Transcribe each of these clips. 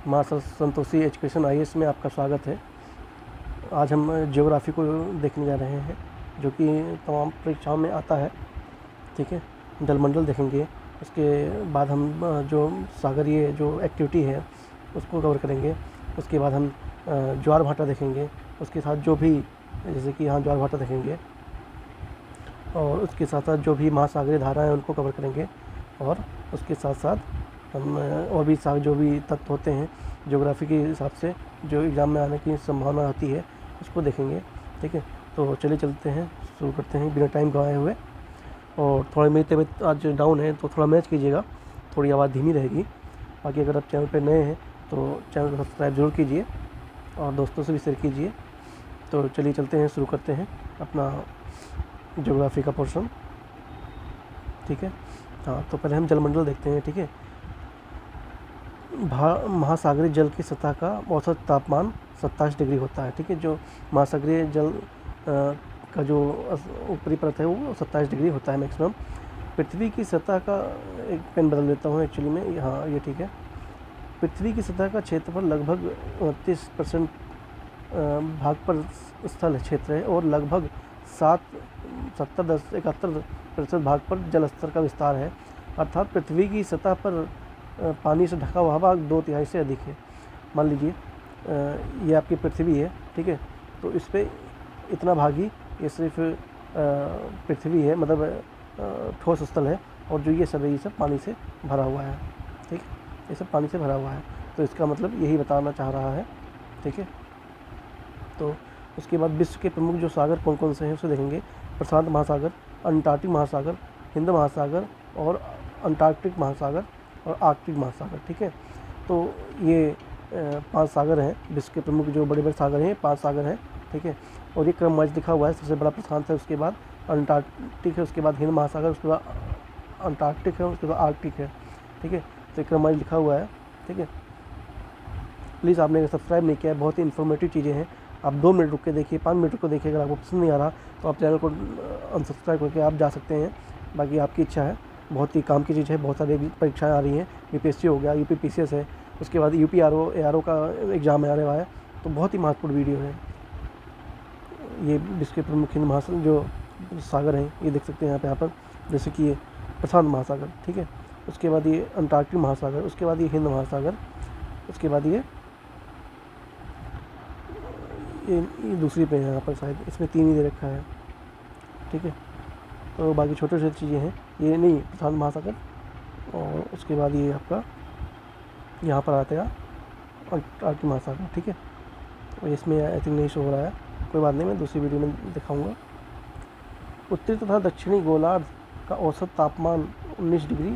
माँ Santoshi education IAS में आपका स्वागत है। आज हम ज्योग्राफी को देखने जा रहे हैं, जो कि तमाम परीक्षाओं में आता है। ठीक है, जलमंडल देखेंगे, उसके बाद हम जो सागरीय जो एक्टिविटी है उसको कवर करेंगे। उसके बाद हम ज्वार भाटा देखेंगे, उसके साथ जो भी, जैसे कि यहाँ ज्वार भाटा देखेंगे, और उसके साथ साथ जो भी महासागरीय धाराएँ हैं उनको कवर करेंगे। और उसके साथ साथ हम और भी जो भी तत्व होते हैं ज्योग्राफी के हिसाब से जो एग्ज़ाम में आने की संभावना आती है उसको देखेंगे। ठीक है, तो चलिए चलते हैं, शुरू करते हैं बिना टाइम गंवाए हुए। और थोड़ी मेरी तबीयत आज डाउन है तो थोड़ा मैनेज कीजिएगा, थोड़ी आवाज़ धीमी रहेगी। बाकी अगर आप चैनल पर नए हैं तो चैनल को सब्सक्राइब ज़रूर कीजिए और दोस्तों से भी शेयर कीजिए। तो चलिए चलते हैं, शुरू करते हैं अपना ज्योग्राफी का पोर्शन। ठीक है, हाँ, तो पहले हम जलमंडल देखते हैं। ठीक है, महासागरीय जल की सतह का औसत तापमान 27 डिग्री होता है। ठीक है, जो महासागरीय जल का जो ऊपरी परत है वो 27 डिग्री होता है मैक्सिमम। पृथ्वी की सतह का, एक पेन बदल देता हूँ एक्चुअली में, हाँ ये ठीक है। पृथ्वी की सतह का क्षेत्रफल लगभग 29% भाग पर स्थल क्षेत्र है और लगभग 71% भाग पर जल स्तर का विस्तार है। अर्थात पृथ्वी की सतह पर पानी से ढका हुआ भाग 2/3 से अधिक है। मान लीजिए ये आपकी पृथ्वी है, ठीक है, तो इस पर इतना भाग ही ये सिर्फ पृथ्वी है, मतलब ठोस स्थल है, और जो ये सब पानी से भरा हुआ है। ठीक, ये सब पानी से भरा हुआ है, तो इसका मतलब यही बताना चाह रहा है। ठीक है, तो उसके बाद विश्व के प्रमुख जो सागर कौन कौन से हैं उसे देखेंगे। प्रशांत महासागर, अंटार्कटिक महासागर, हिंद महासागर और अंटार्कटिक महासागर और आर्कटिक महासागर। ठीक है, तो ये 5 सागर हैं, विश्व के प्रमुख जो बड़े बड़े सागर हैं, 5 सागर हैं। ठीक है, और ये क्रम वाइज लिखा हुआ है। सबसे बड़ा प्रशांत है, उसके बाद अंटार्कटिक है, उसके बाद हिंद महासागर, उसके बाद अंटार्कटिक है, उसके बाद आर्कटिक है। ठीक है, तो क्रम वाइज लिखा हुआ है। ठीक है, प्लीज़ आपने सब्सक्राइब नहीं किया है, बहुत ही इन्फॉर्मेटिव चीज़ें हैं। आप 2 मिनट रुक के देखिए, 5 मिनट रुक के देखिए। अगर आपको पसंद नहीं आ रहा तो आप चैनल को अनसब्सक्राइब करके आप जा सकते हैं, बाकी आपकी इच्छा है। बहुत ही काम की चीज़ है, बहुत सारी परीक्षाएं आ रही हैं। यूपीएससी हो गया, यूपीपीसीएस है, उसके बाद यूपीआरओ एआरओ का एग्ज़ाम आने वाला है, तो बहुत ही महत्वपूर्ण वीडियो है ये। विश्व के प्रमुख हिंद महासागर जो सागर हैं ये देख सकते हैं यहाँ पर, जैसे कि ये प्रशांत महासागर। ठीक है, उसके बाद ये अंटार्कटिक महासागर, उसके बाद ये हिंद महासागर, उसके बाद ये दूसरी पे है यहाँ पर, शायद इसमें 3 ही दे रखा है। ठीक है, तो बाकी छोटे छोटे चीज़ें हैं, ये नहीं प्रशांत महासागर, और उसके बाद ये आपका यहाँ पर आता है अंटार्कटिक महासागर। ठीक है, और इसमें आई थिंक नहीं शो हो रहा है, कोई बात नहीं, मैं दूसरी वीडियो में दिखाऊंगा। उत्तरी तथा दक्षिणी गोलार्ध का औसत तापमान 19 डिग्री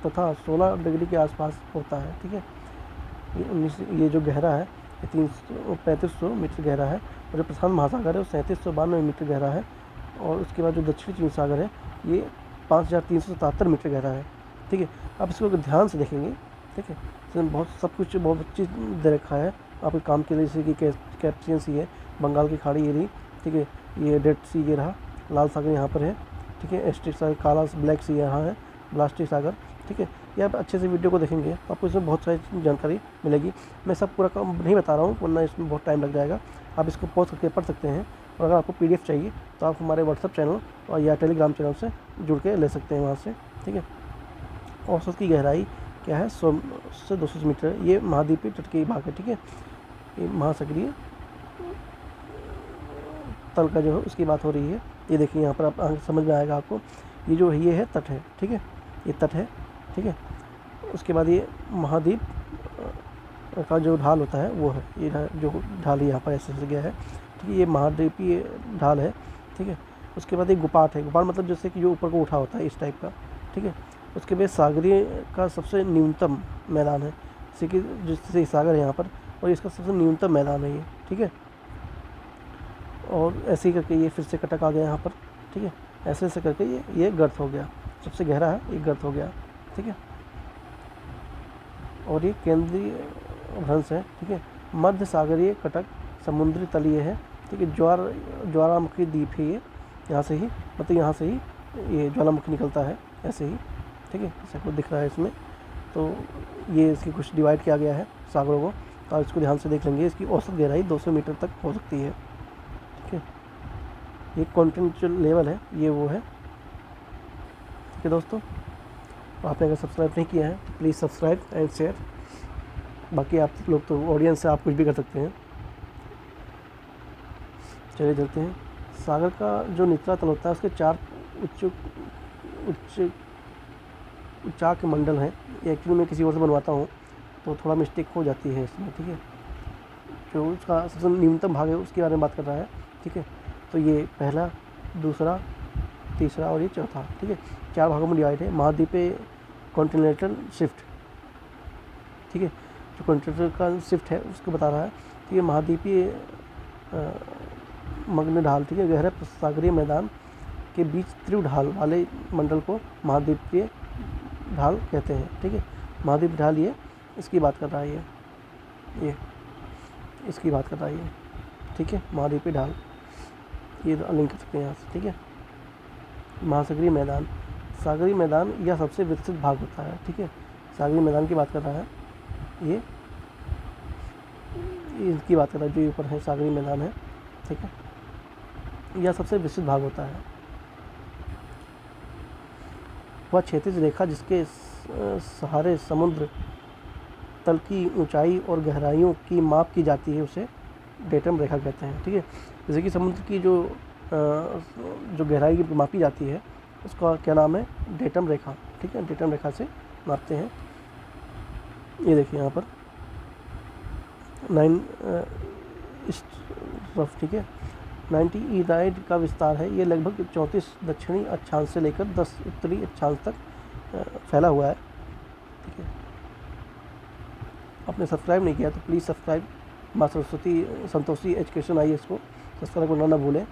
तथा 16 डिग्री के आसपास होता है। ठीक है, ये जो गहरा है ये 3500 मीटर गहरा है, और जो प्रशांत महासागर है वो 3792 मीटर गहरा है, और उसके बाद जो दक्षिणी चीन सागर है ये 5377 मीटर गहरा है। ठीक है, आप इसको ध्यान से देखेंगे। ठीक है, इसमें बहुत सब कुछ बहुत अच्छी दे रखा है आपके काम के लिए, जैसे कि कैस्पियन सी है, बंगाल की खाड़ी ये रही। ठीक है, ये डेड सी ये रहा, लाल सागर यहाँ पर है। ठीक है, एस्टिक सागर, काला ब्लैक सी यहाँ है, ब्लास्टिक सागर। ठीक है, ये आप अच्छे से वीडियो को देखेंगे तो आपको इसमें बहुत सारी जानकारी मिलेगी। मैं सब पूरा काम नहीं बता रहा हूँ, वरना इसमें बहुत टाइम लग जाएगा। आप इसको पॉज करके पढ़ सकते हैं, और अगर आपको पीडीएफ चाहिए तो आप हमारे व्हाट्सअप चैनल और या टेलीग्राम चैनल से जुड़ के ले सकते हैं वहाँ से। ठीक है, औसत की गहराई क्या है, 100 से 200 मीटर। ये महाद्वीपीय तट के भाग है। ठीक है, ये महासागरीय तल का जो है उसकी बात हो रही है। ये देखिए यहाँ पर आप समझ में आएगा आपको, ये जो है ये है तट है। ठीक है, ये तट है। ठीक है, उसके बाद ये महाद्वीप का जो ढाल होता है वो है, ये जो ढाल यहाँ पर ऐसे गया है। ठीक है, ये महाद्वीपीय ढाल है। ठीक है, उसके बाद एक गुपाट है, गुपाट मतलब जैसे कि जो ऊपर को उठा होता है इस टाइप का। ठीक है, उसके बाद सागरीय का सबसे न्यूनतम मैदान है, जैसे कि जिससे सागर है यहाँ पर, और इसका सबसे न्यूनतम मैदान है ये। ठीक है, और ऐसे ही करके ये फिर से कटक आ गया यहाँ पर। ठीक है, ऐसे ऐसे करके ये गर्त हो गया, सबसे गहरा है ये गर्त हो गया। ठीक है, और ये केंद्रीय भ्रंश है। ठीक है, मध्य सागरीय कटक समुद्री तलीय है। ठीक है, ज्वालामुखी द्वीप है ये, यहाँ से ही, मतलब यहाँ से ही ये ज्वालामुखी निकलता है ऐसे ही। ठीक है, जैसे आपको दिख रहा है इसमें, तो ये इसकी कुछ डिवाइड किया गया है सागरों को, तो आप इसको ध्यान से देख लेंगे। इसकी औसत गहराई 200 मीटर तक हो सकती है, ठीक है। ये कॉन्टिनेंटल लेवल है, ये वो है, ठीक है दोस्तों। आपने अगर सब्सक्राइब नहीं किया है तो प्लीज़ सब्सक्राइब एंड शेयर। बाकी आप लोग तो ऑडियंस से आप कुछ भी कर सकते हैं। चलिए चलते हैं। सागर का जो निचला तल होता है उसके 4 उच्चाक मंडल हैं। ये एक्चुअली मैं किसी और से बनवाता हूँ तो थोड़ा मिस्टेक हो जाती है इसमें, ठीक है। जो उसका सबसे न्यूनतम भाग है उसके बारे में बात कर रहा है, ठीक है। तो ये पहला, दूसरा, तीसरा और ये चौथा, ठीक है। 4 भागों में डिवाइड है। महाद्वीपीय कॉन्टिनेंटल शिफ्ट, ठीक है। जो कॉन्टिनेंटल का शिफ्ट है उसको बता रहा है। तो ये महाद्वीपीय मग्न ढाल, ठीक है, गहरे सागरीय मैदान के बीच तीव्र ढाल वाले मंडल को महाद्वीपीय ढाल कहते हैं, ठीक है। महाद्वीप ढाल ये इसकी बात कर रहा है, ये इसकी बात कर रहा है ये, ठीक है। महाद्वीपीय ढाल ये लिंक कर सकते हैं यहाँ से, ठीक है। महासागरीय मैदान, सागरीय मैदान यह सबसे विकसित भाग होता है, ठीक है। सागरीय मैदान की बात कर रहा है, ये इसकी बात कर रहा है, जो ऊपर है सागरीय मैदान है, ठीक है। यह सबसे विकसित भाग होता है। वह क्षैतिज रेखा जिसके सहारे समुद्र तल की ऊंचाई और गहराइयों की माप की जाती है उसे डेटम रेखा कहते हैं, ठीक है। जैसे कि समुद्र की जो गहराई की मापी जाती है उसका क्या नाम है, डेटम रेखा, ठीक है। डेटम रेखा से मापते हैं। ये देखिए यहाँ पर 9 रफ, ठीक है। 90 ईराइड का विस्तार है। ये लगभग 34 दक्षिणी अक्षांश से लेकर 10 उत्तरी अक्षांश तक फैला हुआ है, ठीक है। आपने सब्सक्राइब नहीं किया तो प्लीज़ सब्सक्राइब। माँ सरस्वती संतोषी एजुकेशन IAS को सब्सक्राइब करना ना भूलें।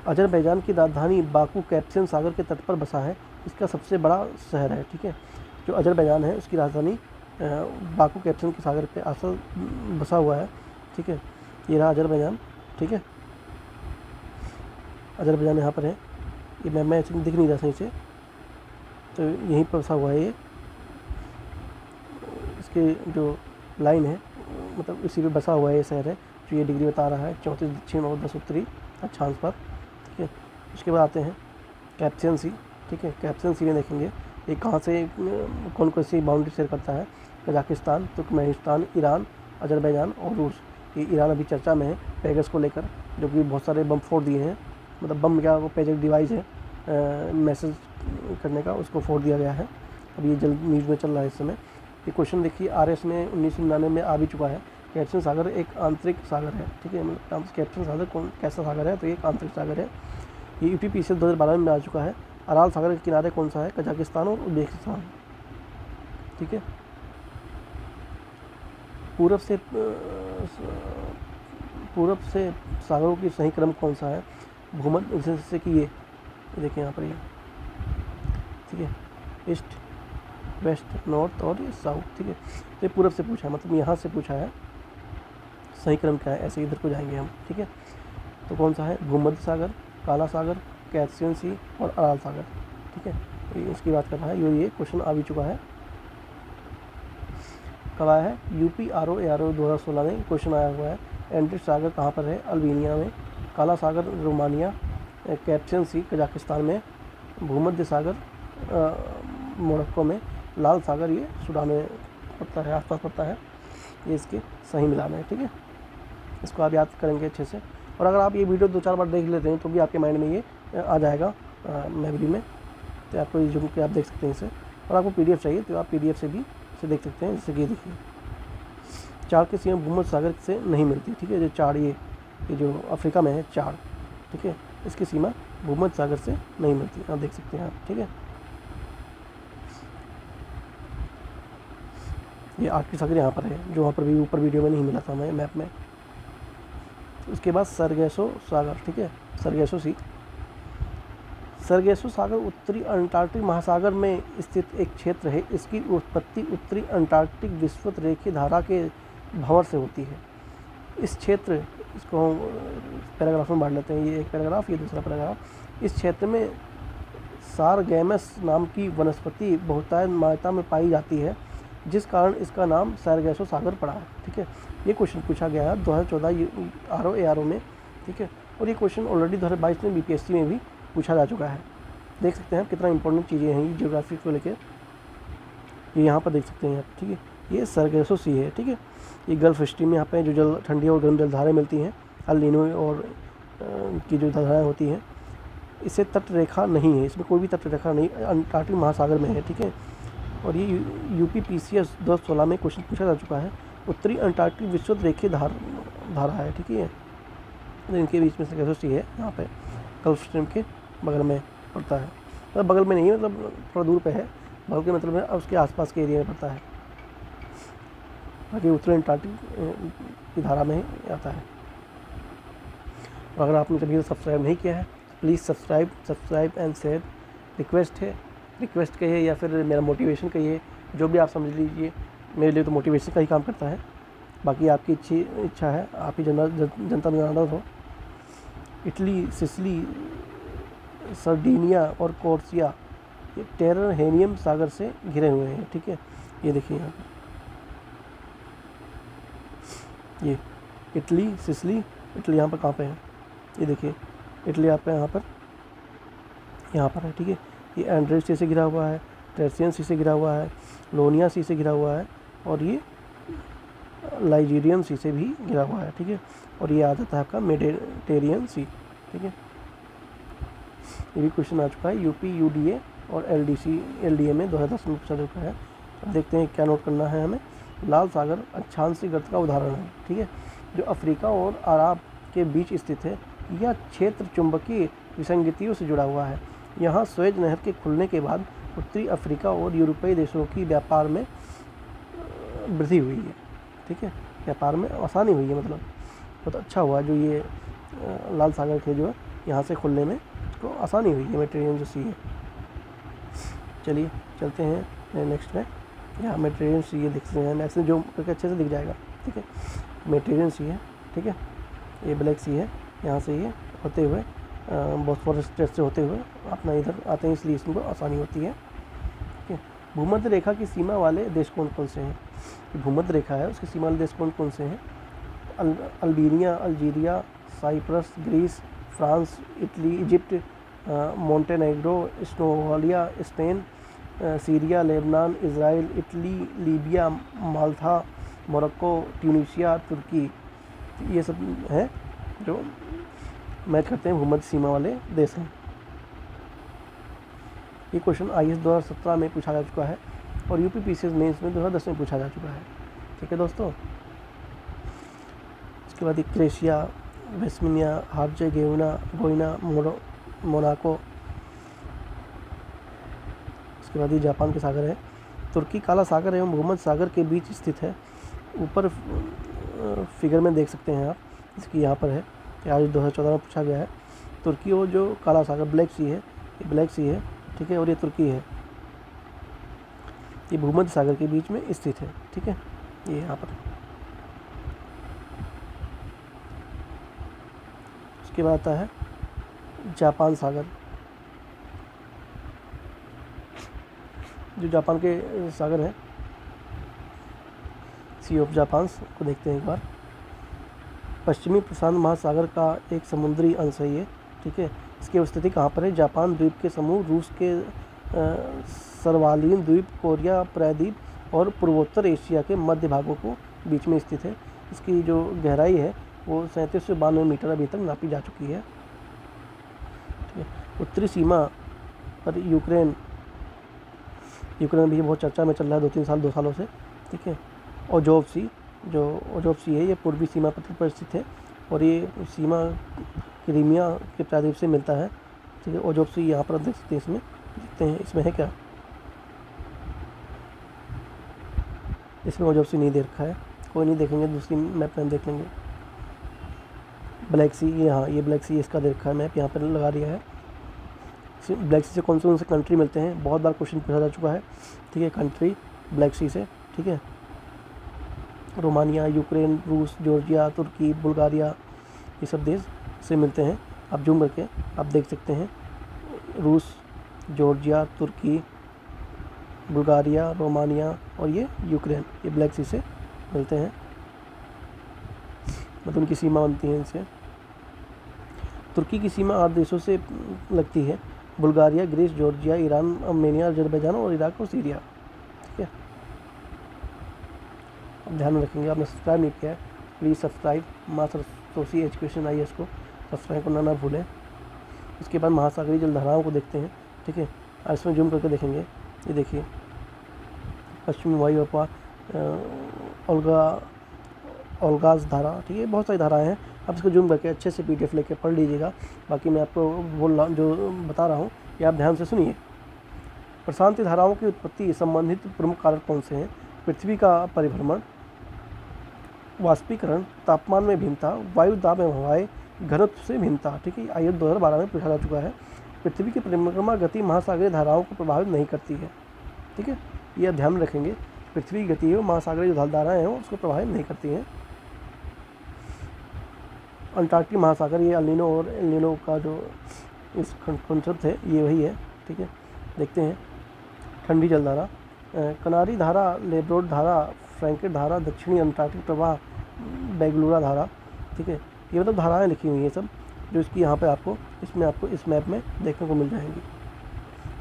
अजरबैजान की राजधानी बाकू कैस्पियन सागर के तट पर बसा है। इसका सबसे बड़ा शहर है, ठीक है। जो अजरबैजान है उसकी राजधानी बाकू कैस्पियन के सागर पे असल बसा हुआ है, ठीक है। ये रहा अजरबैजान, ठीक है। अजरबैजान यहाँ पर है। ये मैं दिख नहीं रहा सही से, तो यहीं पर बसा हुआ है ये। इसके जो लाइन है मतलब इसी पे बसा हुआ है ये शहर है, जो ये डिग्री बता रहा है 34 दक्षिण और 10 उत्तरी अक्षांश पर, ठीक है। उसके बाद आते हैं कैस्पियन सी, ठीक है। कैस्पियन सी में देखेंगे ये कहाँ से कौन कौन सी बाउंड्री शेयर करता है। कजाकिस्तान, तुर्कमेनिस्तान, ईरान, अजरबैजान और रूस। ये ईरान अभी चर्चा में है पेगस को लेकर, जो कि बहुत सारे बम फोड़ दिए हैं। मतलब बम क्या, वो पेजेक डिवाइस है मैसेज करने का, उसको फोड़ दिया गया है। अब ये जल्द न्यूज़ में चल रहा है इस समय। ये क्वेश्चन देखिए RS में 1999 में आ भी चुका है। कैस्पियन सागर एक आंतरिक सागर है, ठीक है। मतलब कैस्पियन सागर कौन कैसा सागर है, तो ये एक आंतरिक सागर है। ये UPPCL 2012 में आ चुका है। अराल सागर के किनारे कौन सा है, कजाकिस्तान और उज्बेकिस्तान, ठीक है। पूरब से सागरों की सही क्रम कौन सा है, भूमध्य, जैसे कि ये देखिए यहाँ पर ये, ठीक है। ईस्ट, वेस्ट, नॉर्थ और ये साउथ, ठीक है। तो ये पूरब से पूछा है, मतलब यहाँ से पूछा है सही क्रम क्या है, ऐसे इधर को जाएंगे हम, ठीक है। तो कौन सा है, भूमध्य सागर, काला सागर, कैस्पियन सी और अराल सागर, ठीक है। तो ये इसकी बात कर रहा है। ये क्वेश्चन आ भी चुका है। कब आया है, UPRO ARO 2016 में क्वेश्चन आया हुआ है। एंड्रिस सागर कहाँ पर है, अल्बानिया में। काला सागर रोमानिया, कैस्पियन सी कजाकिस्तान में, भूमध्य सागर मोरक्को में, लाल सागर ये सूडान में पड़ता है, आसपास पड़ता है। ये इसके सही मिलान है, ठीक है। इसको आप याद करेंगे अच्छे से। और अगर आप ये वीडियो 2-4 बार देख लेते हैं तो भी आपके माइंड में ये आ जाएगा मेमोरी में। तो आपको ये जो कि आप देख सकते हैं इसे। और आपको PDF चाहिए तो आप PDF से भी इसे देख सकते हैं। जैसे कि देखिए, चाड़ की सीमा भूमध्य सागर से नहीं मिलती, ठीक है। जो चाड़ ये जो अफ्रीका में है चाड़, ठीक है, इसकी सीमा भूमध्य सागर से नहीं मिलती, आप देख सकते हैं आप, ठीक है। ये आर्कटिक सागर यहाँ पर है, जो वहाँ पर भी ऊपर वीडियो में नहीं मिला था हमें मैप में। उसके बाद सरगेसो सागर, ठीक है, सरगेसो सी। सरगेसो सागर उत्तरी अंटार्कटिक महासागर में स्थित एक क्षेत्र है। इसकी उत्पत्ति उत्तरी अंटार्कटिक विषुवत रेखीय धारा के भंवर से होती है। इस क्षेत्र, इसको हम पैराग्राफ में बांट लेते हैं, ये एक पैराग्राफ, ये दूसरा पैराग्राफ। इस क्षेत्र में सारगैमस नाम की वनस्पति बहुतायत मात्रा में पाई जाती है, जिस कारण इसका नाम सारगैसो सागर पड़ा है। ठीक है, ये क्वेश्चन पूछा गया है 2014 RO में। ठीक है, और ये क्वेश्चन ऑलरेडी 2022 में BPSC में भी पूछा जा चुका है। देख सकते हैं कितना इंपॉर्टेंट चीज़ें हैं ये जियोग्राफी को लेकर। ये यहाँ पर देख सकते हैं आप। ठीक है, ये सारगैसो सी है। ठीक है, ये गल्फ स्ट्रीम में यहाँ पे जो जल ठंडी और गर्म जलधाराएँ मिलती हैं, अल नीनो और की जो धाराएँ होती हैं, इसे तट रेखा नहीं है, इसमें कोई भी तट रेखा नहीं, अंटार्कटिक महासागर में है। ठीक है, और ये UPPCS 2016 में क्वेश्चन पूछा जा चुका है। उत्तरी अंटार्कटिक विश्वत रेखीय धारा है। ठीक है, तो इनके बीच में सारगैसो सी है, यहाँ पे गल्फ स्ट्रीम के बगल में पड़ता है। मतलब बगल में नहीं है, मतलब थोड़ा दूर पे है। बगल के मतलब है उसके आसपास के एरिया में पड़ता है, बाकी उत्तरी अंटार्कटिक की धारा में ही आता है। और अगर आपने कभी सब्सक्राइब नहीं किया है, please subscribe and share. Request कहिए या फिर मेरा मोटिवेशन कहिए, जो भी आप समझ लीजिए। मेरे लिए तो मोटिवेशन का ही काम करता है, बाकी आपकी इच्छा है, आप ही जनता जनार्दन हो। इटली, सिसिली, सर्डिनिया और कोर्सिया ये टेरेनियन सागर से घिरे हुए हैं। ठीक है, ये देखिए यहाँ ये इटली, सिसिली, इटली यहाँ पर कहाँ पे है, ये देखिए इटली यहाँ पर है। ठीक है, ये एंड्रेस सी से घिरा हुआ है, ट्रेसियन सी से घिरा हुआ है, लोनिया सी से घिरा हुआ है, और ये लाइजीरियन सी से भी घिरा हुआ है। ठीक है, और ये आ जाता है आपका मेडिटेरियन सी। ठीक है, ये भी क्वेश्चन आ चुका है UP, UDA और LDA में 2010 में पूछा चुका है। अब देखते हैं क्या नोट करना है हमें। लाल सागर अक्षांशीय गर्त का उदाहरण है। ठीक है, जो अफ्रीका और अरब के बीच स्थित है, यह क्षेत्र चुंबकीय विसंगतियों से जुड़ा हुआ है। यहाँ स्वेज नहर के खुलने के बाद उत्तरी अफ्रीका और यूरोपीय देशों की व्यापार में वृद्धि हुई है। ठीक है, व्यापार में आसानी हुई है, मतलब बहुत अच्छा हुआ जो ये लाल सागर के जो है यहाँ से खुलने में तो आसानी हुई है, मेडिटेरियन जो सी है। चलिए चलते हैं नेक्स्ट में। यहाँ मेडिटेरियन सी है, दिखते हैं नेक्स्ट जो करके अच्छे से दिख जाएगा। ठीक है, मेडिटेरियन सी है। ठीक है, ये ब्लैक सी है, यहाँ से ये होते हुए बॉस्फोरस स्ट्रेट से होते हुए अपना इधर आते हैं, इसलिए इसमें आसानी होती है। ठीक है, भूमध्य रेखा की सीमा वाले देश कौन कौन से हैं? भूमध्य रेखा है, उसकी सीमा वाले देश कौन कौन से हैं? Albania, Algeria, Cyprus, Greece, France, Italy, Egypt, Montenegro, Slovakia, Spain, Syria, Lebanon, Israel, Italy, Libya, Malta, Morocco, Tunisia, तुर्की। ये सब हैं जो मैच करते हैं भूमध्य सीमा वाले देश हैं। ये क्वेश्चन IAS 2017 में पूछा जा चुका है और UPPCS मेंस में 2010 में पूछा जा चुका है। ठीक है दोस्तों, इसके बाद क्रोएशिया, वेस्टमिनिया, हर्जेगोविना, मोनाको। इसके बाद ये जापान के सागर है। तुर्की काला सागर एवं भूमध्य सागर के बीच स्थित है। ऊपर फिगर में देख सकते हैं आप, इसकी यहाँ पर है, आज 2014 में पूछा गया है। तुर्की और जो काला सागर ब्लैक सी है, ये ब्लैक सी है। ठीक है, और ये तुर्की है, ये भूमध्य सागर के बीच में स्थित है। ठीक है, ये यहाँ पर। उसके बाद आता है जापान सागर। जो जापान के सागर हैं, सी ऑफ जापान को देखते हैं एक बार। पश्चिमी प्रशांत महासागर का एक समुद्री अंश है ये। ठीक है, इसकी स्थिति कहाँ पर है? जापान द्वीप के समूह, रूस के सर्वालीन द्वीप, कोरिया प्रायद्वीप और पूर्वोत्तर एशिया के मध्य भागों को बीच में स्थित है। इसकी जो गहराई है वो 37 से 92 मीटर अभी तक नापी जा चुकी है। ठीक है, उत्तरी सीमा पर यूक्रेन भी बहुत चर्चा में चल रहा है 2 सालों से। ठीक है, ओजोव सी है, ये पूर्वी सीमा पथ पर स्थित है और ये सीमा क्रीमिया के प्रायद्वीप से मिलता है। ठीक है, ओजोव सी यहाँ पर देख सकते हैं, इसमें देखते हैं इसमें है क्या, इसमें ओजोव सी नहीं दे रखा है, कोई नहीं, देखेंगे दूसरी मैप में देख लेंगे। ब्लैक सी, ये हाँ, ये ब्लैक सी इसका दे रखा है, मैप यहाँ पर लगा दिया है। ब्लैक सी से कौन से कंट्री मिलते हैं, बहुत बार क्वेश्चन पूछा जा चुका है। ठीक है, कंट्री ब्लैक सी से, ठीक है, रोमानिया, यूक्रेन, रूस, जॉर्जिया, तुर्की, बुल्गारिया, ये सब देश से मिलते हैं। आप जूम करके आप देख सकते हैं, रूस, जॉर्जिया, तुर्की, बुल्गारिया, रोमानिया और ये यूक्रेन, ये ब्लैक सी से मिलते हैं, मतलब उनकी सीमा बनती है इनसे। तुर्की की सीमा 8 देशों से लगती है, Bulgaria, Greece, Georgia, Iran, Armenia, Azerbaijan और इराक और सीरिया। ठीक है, अब ध्यान में रखेंगे, आपने सब्सक्राइब नहीं किया है प्लीज़ सब्सक्राइब, माँ सरस्वती एजुकेशन IAS को सब्सक्राइब करना ना भूलें। इसके बाद महासागरीय जलधाराओं को देखते हैं। ठीक है, और इसमें जूम करके देखेंगे। ये देखिए, पश्चिमी वायु अफवाह, ओल्गास धारा, ठीक है, बहुत सारी धाराएं हैं। आप इसको जूम करके अच्छे से PDF लेके पढ़ लीजिएगा। बाकी मैं आपको बोल रहा जो बता रहा हूँ ये आप ध्यान से सुनिए। प्रशांत धाराओं की उत्पत्ति संबंधित प्रमुख कारक कौन से हैं? पृथ्वी का परिभ्रमण, वाष्पीकरण, तापमान में भिन्नता, वायु दाब एवं हवाएं, घनत्व से भिन्नता। ठीक है, आइए 2012 में पूछा जा चुका है। पृथ्वी की परिक्रमा गति महासागरीय धाराओं को प्रभावित नहीं करती है। ठीक है, ये ध्यान में रखेंगे, पृथ्वी की गति है महासागरीय जो धाराएँ हैं उसको प्रभावित नहीं करती हैं। अंटार्कटिक महासागर, ये अल नीनो और एल नीनो का जो इस कंसेप्ट है ये वही है। ठीक है, देखते हैं। ठंडी जलधारा, कनारी धारा, लेब्रोड धारा, फ्रैंकेट धारा, दक्षिणी अंटार्कटिक प्रवाह, बेगलुरा धारा। ठीक है, ये मतलब धाराएं लिखी हुई हैं सब, जो इसकी यहाँ पे आपको इसमें आपको इस मैप में देखने को मिल जाएंगी।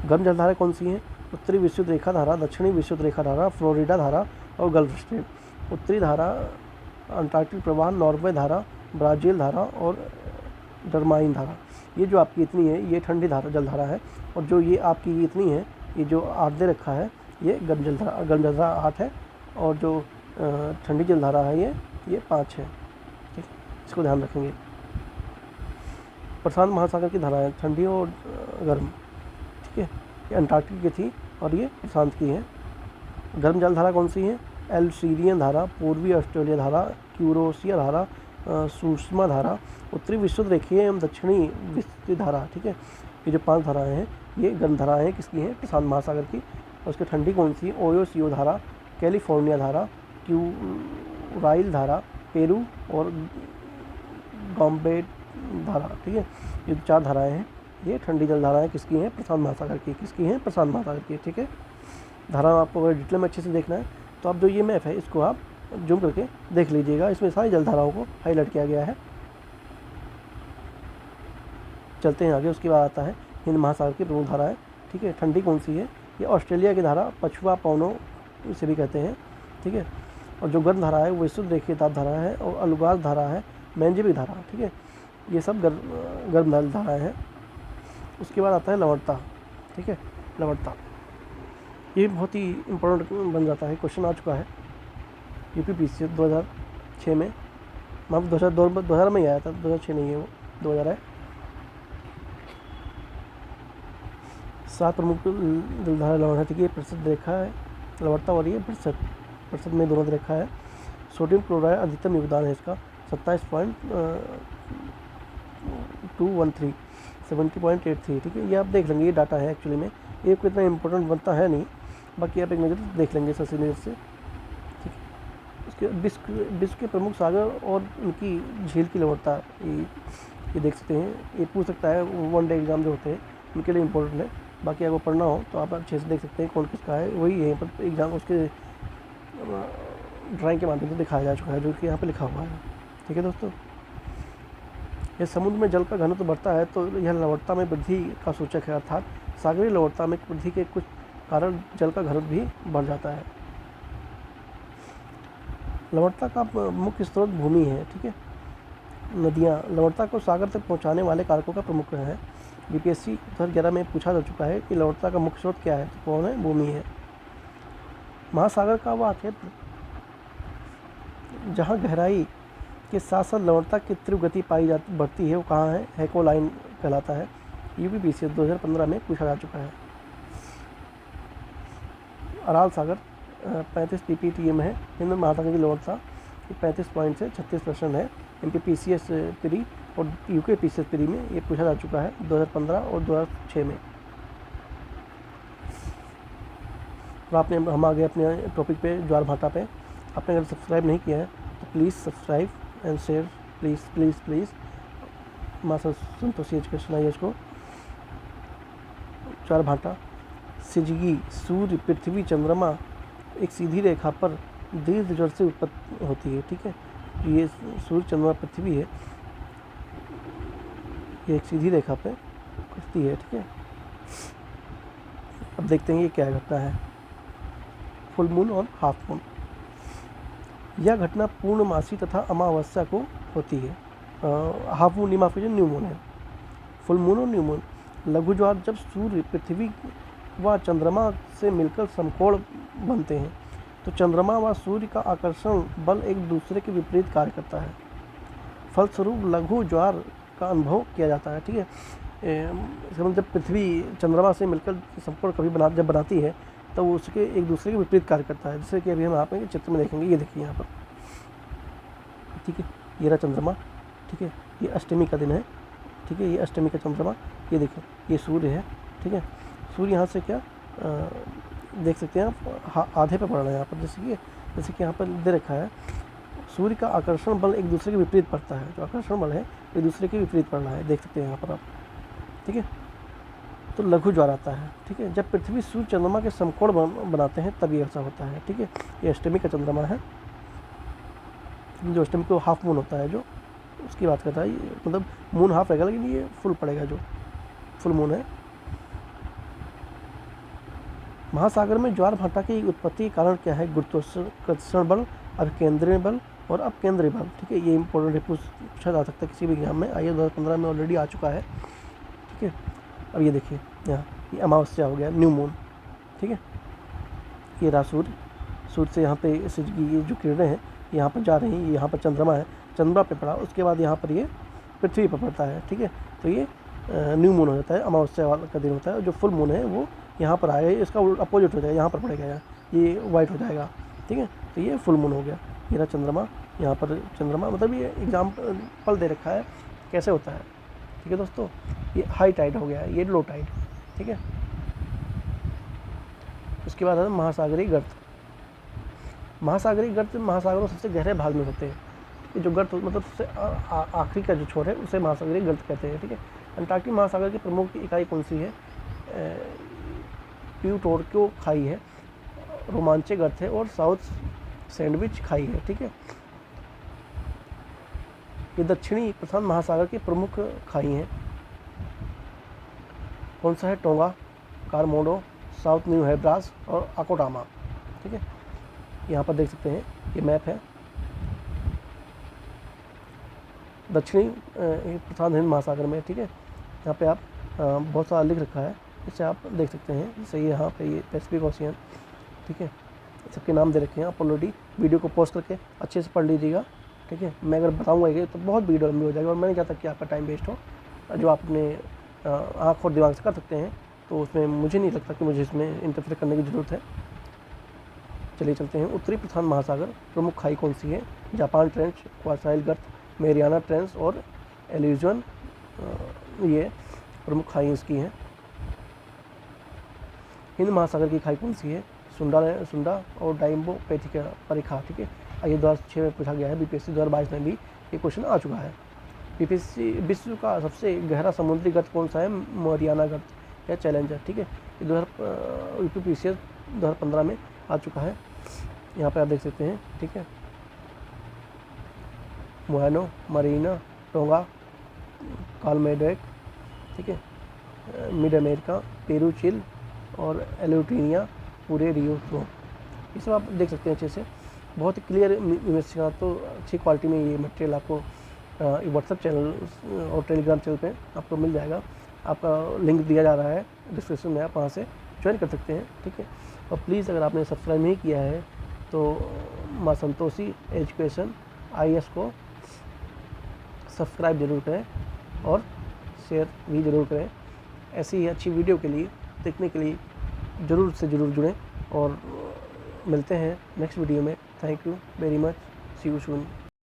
गर्म जलधाराएं कौन सी हैं? उत्तरी विषुवत रेखा धारा, दक्षिणी विषुवत रेखा धारा, फ्लोरिडा धारा और गल्फ स्ट्रीम। उत्तरी धारा अंटार्कटिक प्रवाह, नॉर्वे धारा, ब्राज़ील धारा और डरमाइन धारा। ये जो आपकी इतनी है ये ठंडी धारा जलधारा है, और जो ये आपकी इतनी है, ये जो 8 दे रखा है ये गर्म जलधारा 8 है, और जो ठंडी जलधारा है ये 5 है। ठीक, इसको ध्यान रखेंगे। प्रशांत महासागर की धाराएं ठंडी और गर्म। ठीक है, ये अंटार्कटिक की थी और ये प्रशांत की है। गर्म जलधारा कौन सी है? एल्सीरियन धारा, पूर्वी ऑस्ट्रेलिया धारा, क्यूरोसिया धारा, सुषमा धारा, उत्तरी विषुवत रेखीय एवं दक्षिणी विषुवत धारा। ठीक है, ये जो 5 धाराएं हैं ये गर्म धाराएं हैं, किसकी हैं? प्रशांत महासागर की। और उसकी ठंडी कौन सी? ओयोसियो धारा, कैलिफोर्निया धारा, क्यूराइल धारा, पेरू और गॉम्बेट धारा। ठीक है, ये 4 धाराएं हैं, ये ठंडी जल धाराएं किसकी हैं? प्रशांत महासागर की। किसकी हैं? प्रशांत महासागर की। ठीक है, धारा आपको अगर डिटेल में अच्छे से देखना है तो आप जो ये मैप है इसको आप जूम करके देख लीजिएगा, इसमें सारी जलधाराओं को हाईलाइट किया गया है। चलते हैं आगे। उसके बाद आता है हिंद महासागर की प्रमुख धाराएं। ठीक है, ठंडी कौन सी है? ये ऑस्ट्रेलिया की धारा, पछुआ पवनों इसे भी कहते हैं। ठीक है, और जो गर्म धारा है वो विषुवत रेखीय ताप धारा है, और अलुगास धारा है, मैंजेविक धारा। ठीक है, ये सब गर्म धाराएं हैं। उसके बाद आता है लवणता। ठीक है, लवणता ये बहुत ही इम्पोर्टेंट बन जाता है, क्वेश्चन आ चुका है UPPSC 2006 में, मतलब 2000 में ही आया था, 2006 नहीं है वो, 2000 है। 7 प्रमुख जलधारा लवण है। ठीक है, प्रतिशत रेखा है लवणता, और ये प्रतिशत में दोनों रेखा है। सोडियम क्लोराइड अधिकतम योगदान है इसका 27.213, 70.83। ठीक है, ये आप देख लेंगे, ये डाटा है एक्चुअली में, ये कोई इतना इंपॉर्टेंट बनता है नहीं, बाकी आप एक नज़र देख लेंगे सबसे नज़र से। ठीक है, उसके विश्व के प्रमुख सागर और उनकी झील की लवणता ये देख सकते हैं, ये पूछ सकता है 1 डे एग्ज़ाम जो होते हैं उनके लिए इम्पोर्टेंट है। बाकी अगर पढ़ना हो तो आप अच्छे से देख सकते हैं कौन किसका है, वही यहीं पर एग्ज़ाम उसके ड्राइंग के माध्यम से दिखाया जा चुका है, जो कि यहाँ पे लिखा हुआ है। ठीक है दोस्तों, यह समुद्र में जल का घनत्व बढ़ता है तो यह लवणता में वृद्धि का सूचक है, अर्थात सागरीय लवणता में वृद्धि के कुछ कारण जल का घनत्व भी बढ़ जाता है। लवणता का मुख्य स्रोत भूमि है। ठीक है, नदियाँ लवणता को सागर तक पहुँचाने वाले कारकों का प्रमुख है। UPSC 2011 में पूछा जा चुका है कि लवणता का मुख्य स्रोत क्या है, तो कौन है? भूमि है। महासागर का वह क्षेत्र जहाँ गहराई के साथ साथ लवणता की तीव्र गति बढ़ती है वो कहाँ है? हेकोलाइन कहलाता है। UPPSC 2015 में पूछा जा चुका है। अराल सागर 35 pptm है। हिंद महासागर की लवणता 35 पॉइंट से 36% है। MPPCS प्री और UKPCS प्री में ये पूछा जा चुका है 2015 और 2006 में। और आपने हम आ गए अपने टॉपिक पे, ज्वारभाटा पे। आपने अगर सब्सक्राइब नहीं किया है तो please subscribe and share, please माँ संतोषी एजुकेशन IAS को ज्वारभाटा, सिजगी, सूर्य, पृथ्वी, चंद्रमा एक सीधी रेखा पर दीर्घ ज्वर से उत्पत्ति होती है। ठीक है, ये सूर्य, चंद्रमा, पृथ्वी है, ये एक सीधी रेखा पे घटती है। ठीक है, अब देखते हैं ये क्या घटना है, फुल मून और हाफ मून। यह घटना पूर्णमासी तथा अमावस्या को होती है। हाफ मून, माफ कीजिए, न्यू मून है। फुल मून और न्यू मून। लघु ज्वार जब सूर्य, पृथ्वी व चंद्रमा से मिलकर समकोण बनते हैं तो चंद्रमा व सूर्य का आकर्षण बल एक दूसरे के विपरीत कार्य करता है, फलस्वरूप लघु ज्वार का अनुभव किया जाता है। ठीक है, जब पृथ्वी चंद्रमा से मिलकर समकोण कभी जब बनाती है तो वो उसके एक दूसरे के विपरीत कार्य करता है, जैसे कि अभी हम यहाँ पे चित्र में देखेंगे। ये देखिए यहाँ पर, ठीक है, ये रहा चंद्रमा। ठीक है, ये अष्टमी का दिन है। ठीक है, ये अष्टमी का चंद्रमा। ये देखिए, ये सूर्य है। ठीक है, सूर्य यहाँ से क्या देख सकते हैं आप, आधे पे पड़ रहा है यहाँ पर, जैसे कि यहाँ पर दे रखा है, सूर्य का आकर्षण बल एक दूसरे के विपरीत पड़ता है। जो आकर्षण बल है एक दूसरे के विपरीत पड़ रहा है, देख सकते हैं यहाँ पर आप। ठीक है, तो लघु ज्वार आता है। ठीक है, जब पृथ्वी सूर्य चंद्रमा के समकोण बनाते हैं तब ये ऐसा होता है। ठीक है, ये अष्टमी का चंद्रमा है, जो अष्टमी को हाफ मून होता है, जो उसकी बात करता है। मतलब मून हाफ रहेगा लेकिन ये फुल पड़ेगा, जो फुल मून है। महासागर में ज्वारभाटा की उत्पत्ति के कारण क्या है? गुरुत्वाकर्षण बल, अभिकेंद्रीय बल और अपकेंद्रीय बल। ठीक है, ये इंपॉर्टेंट पूछा जा सकता है किसी भी एग्जाम में। आइए 2015 में ऑलरेडी आ चुका है। ठीक है, अब ये देखिए यहाँ, ये अमावस्या हो गया, न्यू मून। ठीक है, ये रहा सूर्य से यहाँ पे ये जो किरणें हैं यहाँ पर जा रही हैं, यहाँ पर चंद्रमा है, चंद्रमा पे पड़ा, उसके बाद यहाँ पर ये पृथ्वी पर पड़ता है। ठीक है, तो ये न्यू मून हो जाता है, अमावस्या वाला का दिन होता है। जो फुल मून है वो यहाँ पर आएगा, इसका अपोजिट हो जाएगा, यहाँ पर पड़ेगा, यहाँ ये वाइट हो जाएगा। ठीक है, तो ये फुल मून हो गया। ये रहा चंद्रमा, यहाँ पर चंद्रमा, मतलब ये एग्जाम्पल दे रखा है कैसे होता है। ठीक है दोस्तों, ये हाई टाइड हो गया है, ये लो टाइड। ठीक है, उसके बाद है महासागरीय गर्त। महासागरीय गर्त महासागरों सबसे गहरे भाग में होते हैं। ये जो गर्त मतलब सबसे आखिरी का जो छोर है उसे महासागरीय गर्त कहते हैं। ठीक है, अंटार्कटिक महासागर की प्रमुख इकाई कौन सी है? प्यूटोर्को खाई है, रोमांचे गर्त है और साउथ सैंडविच खाई है। ठीक है, ये दक्षिणी प्रशांत महासागर की प्रमुख खाई हैं। कौन सा है? टोंगा, कारमोडो, साउथ न्यू हेब्रास और अकोटामा। ठीक है, यहाँ पर देख सकते हैं, ये मैप है। दक्षिणी प्रशांत हिंद महासागर में। ठीक है, यहाँ पे आप बहुत सारा लिख रखा है, इससे आप देख सकते हैं। जैसे यहाँ पे ये पैसिफिक ओशियन। ठीक है, सबके नाम दे रखे हैं, आप ऑलरेडी वीडियो को पॉज करके अच्छे से पढ़ लीजिएगा। ठीक है, मैं अगर बताऊँगा ये तो बहुत वीडियो लंबी हो जाएगी और मैं नहीं चाहता कि आपका टाइम वेस्ट हो। जो आप अपने आँख और दिमाग से कर सकते हैं तो उसमें मुझे नहीं लगता कि मुझे इसमें इंटरफेयर करने की ज़रूरत है। चलिए चलते हैं। उत्तरी प्रशांत महासागर प्रमुख खाई कौन सी है? जापान ट्रेंच, क्वासाइल गर्त, मेरियाना ट्रेंच और एल्यूजन, ये प्रमुख खाई इसकी हैं। हिंद महासागर की खाई कौन सी है? सुंडा और डाइम्बो पैथिका परिखा। ठीक है, ये 2006 में पूछा गया है, बीपीएससी 2022 में भी ये क्वेश्चन आ चुका है। बीपीएससी विश्व का सबसे गहरा समुद्री गर्त कौन सा है? मरियाना गर्त या चैलेंजर। ठीक है, ये यूपीपीसीएस 2015 में आ चुका है, यहाँ पे आप देख सकते हैं। ठीक है, मोयानो, मरीना, टोंगा, कालमेडोक। ठीक है, मिड अमेरिका, पेरू, चिल और एल्यूटीनिया, पूरे रियो तो ये सब आप देख सकते हैं अच्छे से। बहुत ही क्लियर इमेज का, तो अच्छी क्वालिटी में ये मटेरियल आपको व्हाट्सएप चैनल और टेलीग्राम चैनल पे आपको मिल जाएगा। आपका लिंक दिया जा रहा है डिस्क्रिप्शन में, आप वहाँ से ज्वाइन कर सकते हैं। ठीक है, और प्लीज़ अगर आपने सब्सक्राइब नहीं किया है तो माँ संतोषी एजुकेशन IAS को सब्सक्राइब जरूर करें और शेयर भी ज़रूर करें। ऐसी ही अच्छी वीडियो के लिए देखने के लिए ज़रूर से ज़रूर जुड़ें और मिलते हैं नेक्स्ट वीडियो में। Thank you very much, see you soon.